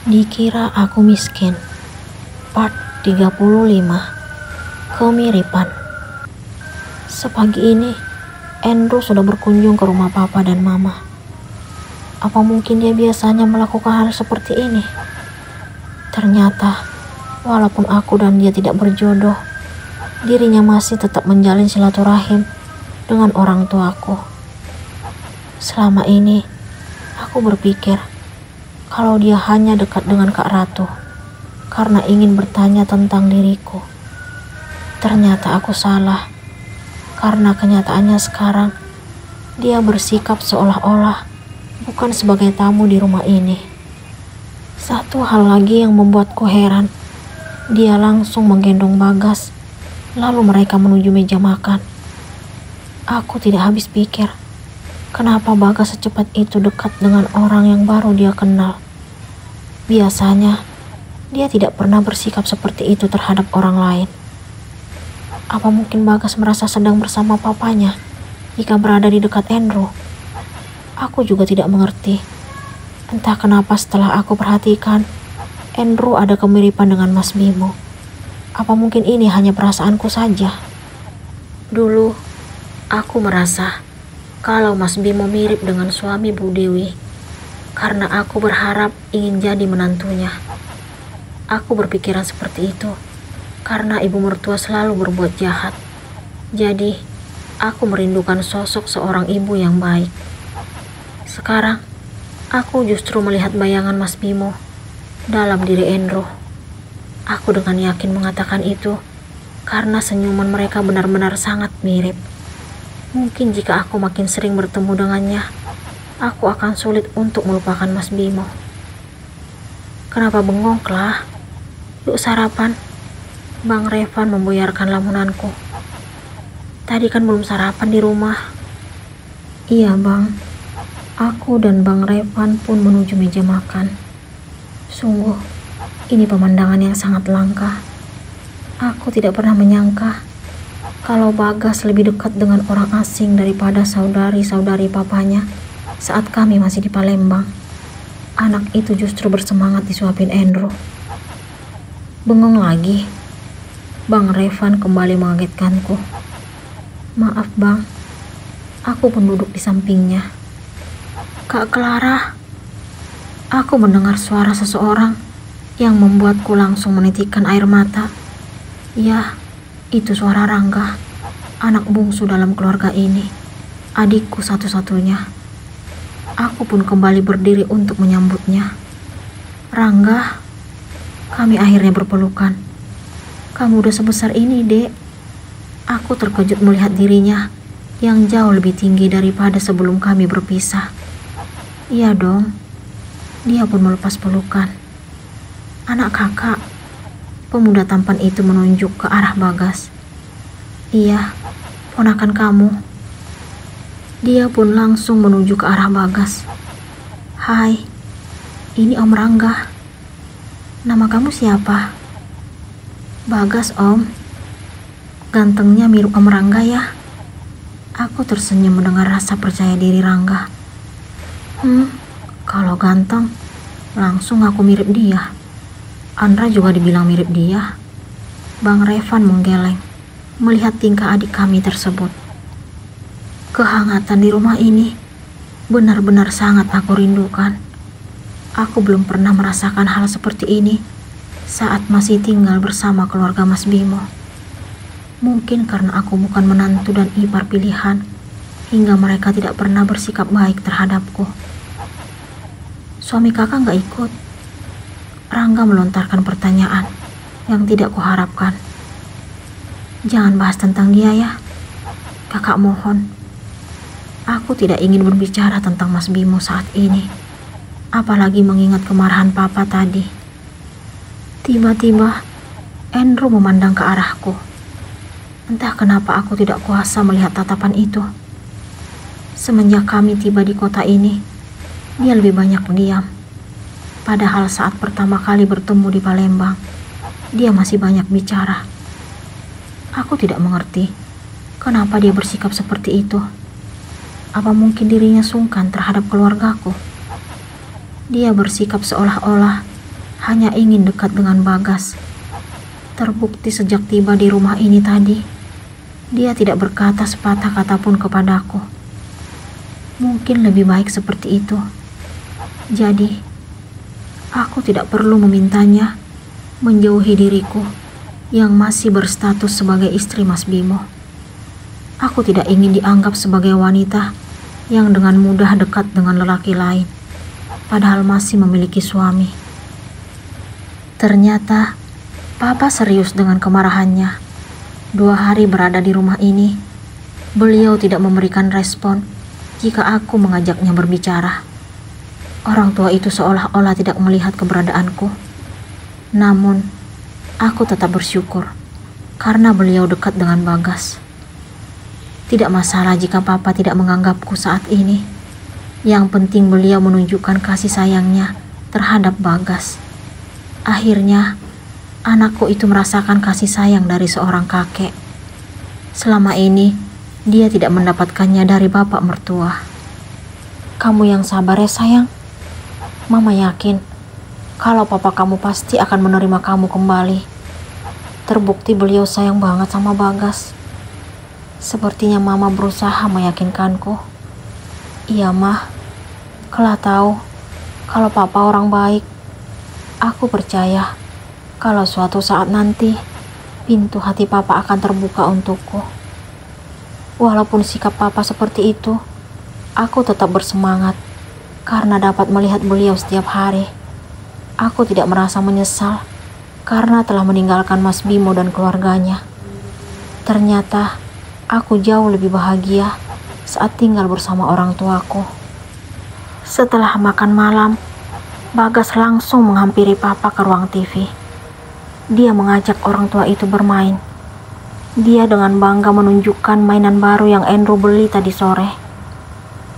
Dikira aku miskin. Part 35. Kemiripan. Sepagi ini, Andrew sudah berkunjung ke rumah papa dan mama. Apa mungkin dia biasanya melakukan hal seperti ini? Ternyata, walaupun aku dan dia tidak berjodoh, dirinya masih tetap menjalin silaturahim dengan orang tuaku. Selama ini, aku berpikir kalau dia hanya dekat dengan Kak Ratu karena ingin bertanya tentang diriku. Ternyata aku salah, karena kenyataannya sekarang dia bersikap seolah-olah bukan sebagai tamu di rumah ini. Satu hal lagi yang membuatku heran, dia langsung menggendong Bagas, lalu mereka menuju meja makan. Aku tidak habis pikir, kenapa Bagas secepat itu dekat dengan orang yang baru dia kenal. Biasanya, dia tidak pernah bersikap seperti itu terhadap orang lain. Apa mungkin Bagas merasa sedang bersama papanya jika berada di dekat Andrew? Aku juga tidak mengerti. Entah kenapa setelah aku perhatikan, Andrew ada kemiripan dengan Mas Bimo. Apa mungkin ini hanya perasaanku saja? Dulu, aku merasa kalau Mas Bimo mirip dengan suami Bu Dewi, karena aku berharap ingin jadi menantunya. Aku berpikiran seperti itu karena ibu mertua selalu berbuat jahat. Jadi, aku merindukan sosok seorang ibu yang baik. Sekarang, aku justru melihat bayangan Mas Bimo dalam diri Andrew. Aku dengan yakin mengatakan itu karena senyuman mereka benar-benar sangat mirip. Mungkin jika aku makin sering bertemu dengannya, aku akan sulit untuk melupakan Mas Bimo. Kenapa bengong, Klah? Yuk sarapan. Bang Revan membuyarkan lamunanku. Tadi kan belum sarapan di rumah. Iya, Bang. Aku dan Bang Revan pun menuju meja makan. Sungguh, ini pemandangan yang sangat langka. Aku tidak pernah menyangka kalau Bagas lebih dekat dengan orang asing daripada saudari-saudari papanya saat kami masih di Palembang. Anak itu justru bersemangat disuapin Andrew. Bengong lagi. Bang Revan kembali mengagetkanku. Maaf, Bang. Aku pun duduk di sampingnya. Kak Clara. Aku mendengar suara seseorang yang membuatku langsung menitikkan air mata. Ya, itu suara Rangga, anak bungsu dalam keluarga ini, adikku satu-satunya. Aku pun kembali berdiri untuk menyambutnya. Rangga, kami akhirnya berpelukan. Kamu udah sebesar ini, Dek. Aku terkejut melihat dirinya yang jauh lebih tinggi daripada sebelum kami berpisah. Iya dong. Dia pun melepas pelukan. Anak kakak. Pemuda tampan itu menunjuk ke arah Bagas. Iya, ponakan kamu. Dia pun langsung menuju ke arah Bagas. Hai, ini Om Rangga. Nama kamu siapa? Bagas, Om. Gantengnya mirip Om Rangga ya. Aku tersenyum mendengar rasa percaya diri Rangga. Kalau ganteng, langsung aku mirip dia. Andra juga dibilang mirip dia. Bang Revan menggeleng melihat tingkah adik kami tersebut. Kehangatan di rumah ini benar-benar sangat aku rindukan. Aku belum pernah merasakan hal seperti ini saat masih tinggal bersama keluarga Mas Bimo. Mungkin karena aku bukan menantu dan ipar pilihan, hingga mereka tidak pernah bersikap baik terhadapku. Suami kakak gak ikut? Rangga melontarkan pertanyaan yang tidak kuharapkan. Jangan bahas tentang dia ya. Kakak mohon. Aku tidak ingin berbicara tentang Mas Bimo saat ini. Apalagi mengingat kemarahan papa tadi. Tiba-tiba, Andrew memandang ke arahku. Entah kenapa aku tidak kuasa melihat tatapan itu. Semenjak kami tiba di kota ini, dia lebih banyak diam. Padahal saat pertama kali bertemu di Palembang, dia masih banyak bicara. Aku tidak mengerti kenapa dia bersikap seperti itu. Apa mungkin dirinya sungkan terhadap keluargaku? Dia bersikap seolah-olah hanya ingin dekat dengan Bagas. Terbukti sejak tiba di rumah ini tadi, dia tidak berkata sepatah kata pun kepadaku. Mungkin lebih baik seperti itu. Jadi, aku tidak perlu memintanya menjauhi diriku yang masih berstatus sebagai istri Mas Bimo. Aku tidak ingin dianggap sebagai wanita yang dengan mudah dekat dengan lelaki lain, padahal masih memiliki suami. Ternyata, Papa serius dengan kemarahannya. 2 hari berada di rumah ini, beliau tidak memberikan respon jika aku mengajaknya berbicara. Orang tua itu seolah-olah tidak melihat keberadaanku. Namun, aku tetap bersyukur karena beliau dekat dengan Bagas. Tidak masalah jika Papa tidak menganggapku saat ini. Yang penting beliau menunjukkan kasih sayangnya terhadap Bagas. Akhirnya, anakku itu merasakan kasih sayang dari seorang kakek. Selama ini, dia tidak mendapatkannya dari bapak mertua. Kamu yang sabar ya sayang. Mama yakin kalau papa kamu pasti akan menerima kamu kembali. Terbukti beliau sayang banget sama Bagas. Sepertinya mama berusaha meyakinkanku. Iya mah, Kela tahu kalau papa orang baik. Aku percaya kalau suatu saat nanti, pintu hati papa akan terbuka untukku. Walaupun sikap papa seperti itu, aku tetap bersemangat karena dapat melihat beliau setiap hari. Aku tidak merasa menyesal karena telah meninggalkan Mas Bimo dan keluarganya. Ternyata, aku jauh lebih bahagia saat tinggal bersama orang tuaku. Setelah makan malam, Bagas langsung menghampiri papa ke ruang TV. Dia mengajak orang tua itu bermain. Dia dengan bangga menunjukkan mainan baru yang Andrew beli tadi sore.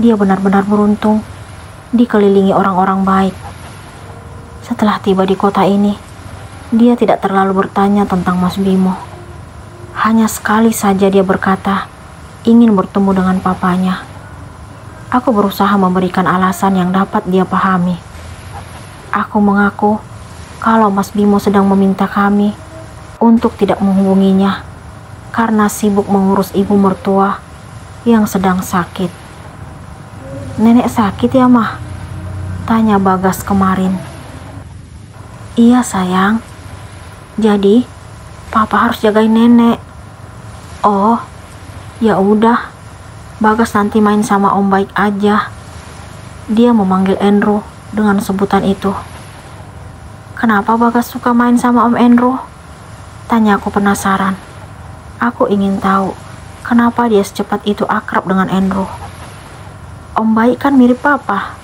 Dia benar-benar beruntung dikelilingi orang-orang baik. Setelah tiba di kota ini, dia tidak terlalu bertanya tentang Mas Bimo. Hanya sekali saja dia berkata ingin bertemu dengan papanya. Aku berusaha memberikan alasan yang dapat dia pahami. Aku mengaku kalau Mas Bimo sedang meminta kami untuk tidak menghubunginya karena sibuk mengurus ibu mertua yang sedang sakit. Nenek sakit ya mah? Tanya Bagas kemarin. Iya sayang. Jadi papa harus jagain nenek. Oh, ya udah. Bagas nanti main sama Om Baik aja. Dia memanggil Andrew dengan sebutan itu. Kenapa Bagas suka main sama Om Andrew? Tanya aku penasaran. Aku ingin tahu kenapa dia secepat itu akrab dengan Andrew. Om Baik kan mirip papa.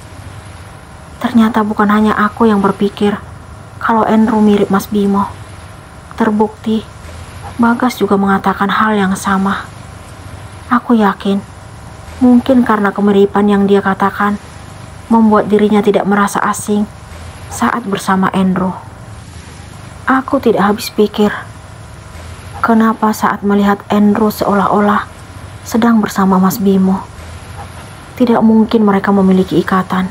Ternyata bukan hanya aku yang berpikir kalau Andrew mirip Mas Bimo. Terbukti, Bagas juga mengatakan hal yang sama. Aku yakin, mungkin karena kemiripan yang dia katakan, membuat dirinya tidak merasa asing saat bersama Andrew. Aku tidak habis pikir, kenapa saat melihat Andrew seolah-olah sedang bersama Mas Bimo. Tidak mungkin mereka memiliki ikatan.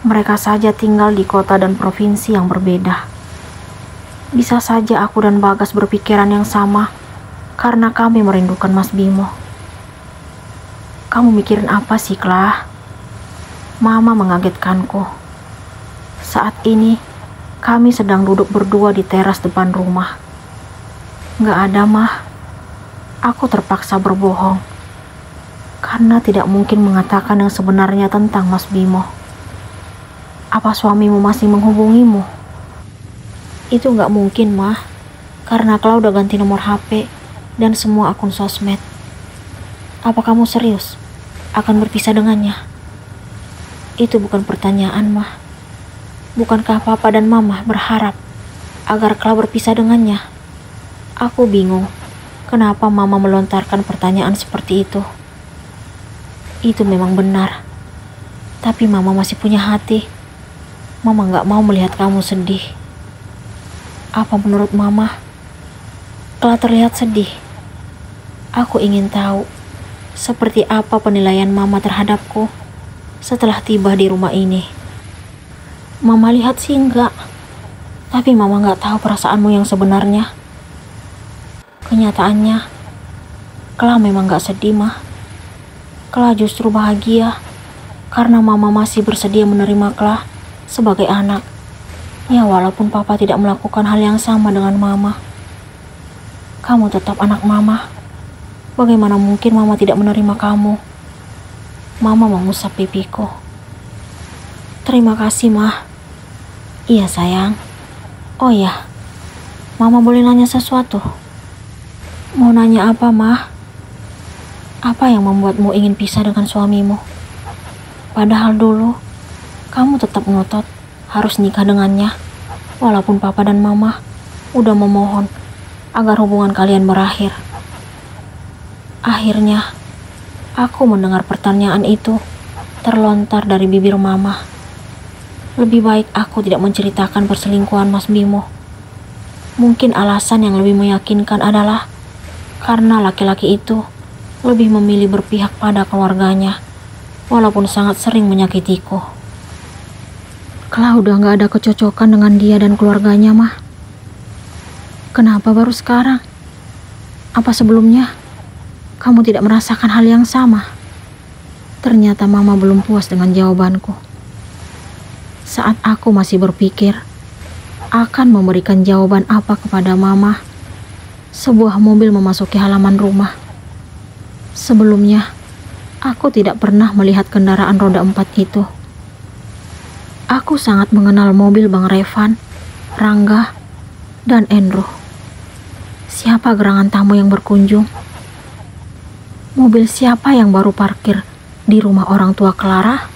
Mereka saja tinggal di kota dan provinsi yang berbeda. Bisa saja aku dan Bagas berpikiran yang sama karena kami merindukan Mas Bimo. Kamu mikirin apa sih, Klah? Mama mengagetkanku. Saat ini, kami sedang duduk berdua di teras depan rumah. Gak ada, Mah. Aku terpaksa berbohong. Karena tidak mungkin mengatakan yang sebenarnya tentang Mas Bimo. Apa suamimu masih menghubungimu? Itu gak mungkin, Mah. Karena Klau udah ganti nomor HP dan semua akun sosmed. Apa kamu serius akan berpisah dengannya? Itu bukan pertanyaan, Mah. Bukankah Papa dan Mama berharap agar Klau berpisah dengannya? Aku bingung kenapa Mama melontarkan pertanyaan seperti itu. Itu memang benar. Tapi Mama masih punya hati. Mama gak mau melihat kamu sedih. Apa menurut Mama, Klau terlihat sedih? Aku ingin tahu seperti apa penilaian Mama terhadapku setelah tiba di rumah ini. Mama lihat sih enggak. Tapi mama gak tahu perasaanmu yang sebenarnya. Kenyataannya, Kela memang gak sedih, mah. Kela justru bahagia karena mama masih bersedia menerima Kela sebagai anak. Ya, walaupun papa tidak melakukan hal yang sama dengan mama. Kamu tetap anak mama. Bagaimana mungkin mama tidak menerima kamu? Mama mengusap pipiku. Terima kasih, mah. Iya, sayang. Oh ya, mama boleh nanya sesuatu? Mau nanya apa, mah? Apa yang membuatmu ingin pisah dengan suamimu? Padahal dulu, kamu tetap ngotot harus nikah dengannya, walaupun papa dan mama udah memohon agar hubungan kalian berakhir. Akhirnya, aku mendengar pertanyaan itu terlontar dari bibir mama. Lebih baik aku tidak menceritakan perselingkuhan Mas Bimo. Mungkin alasan yang lebih meyakinkan adalah karena laki-laki itu lebih memilih berpihak pada keluarganya, walaupun sangat sering menyakitiku. Kela udah gak ada kecocokan dengan dia dan keluarganya, mah. Kenapa baru sekarang? Apa sebelumnya kamu tidak merasakan hal yang sama? Ternyata mama belum puas dengan jawabanku. Saat aku masih berpikir akan memberikan jawaban apa kepada mama, sebuah mobil memasuki halaman rumah. Sebelumnya, aku tidak pernah melihat kendaraan roda 4 itu. Aku sangat mengenal mobil Bang Revan, Rangga, dan Endro. Siapa gerangan tamu yang berkunjung? Mobil siapa yang baru parkir di rumah orang tua Clara?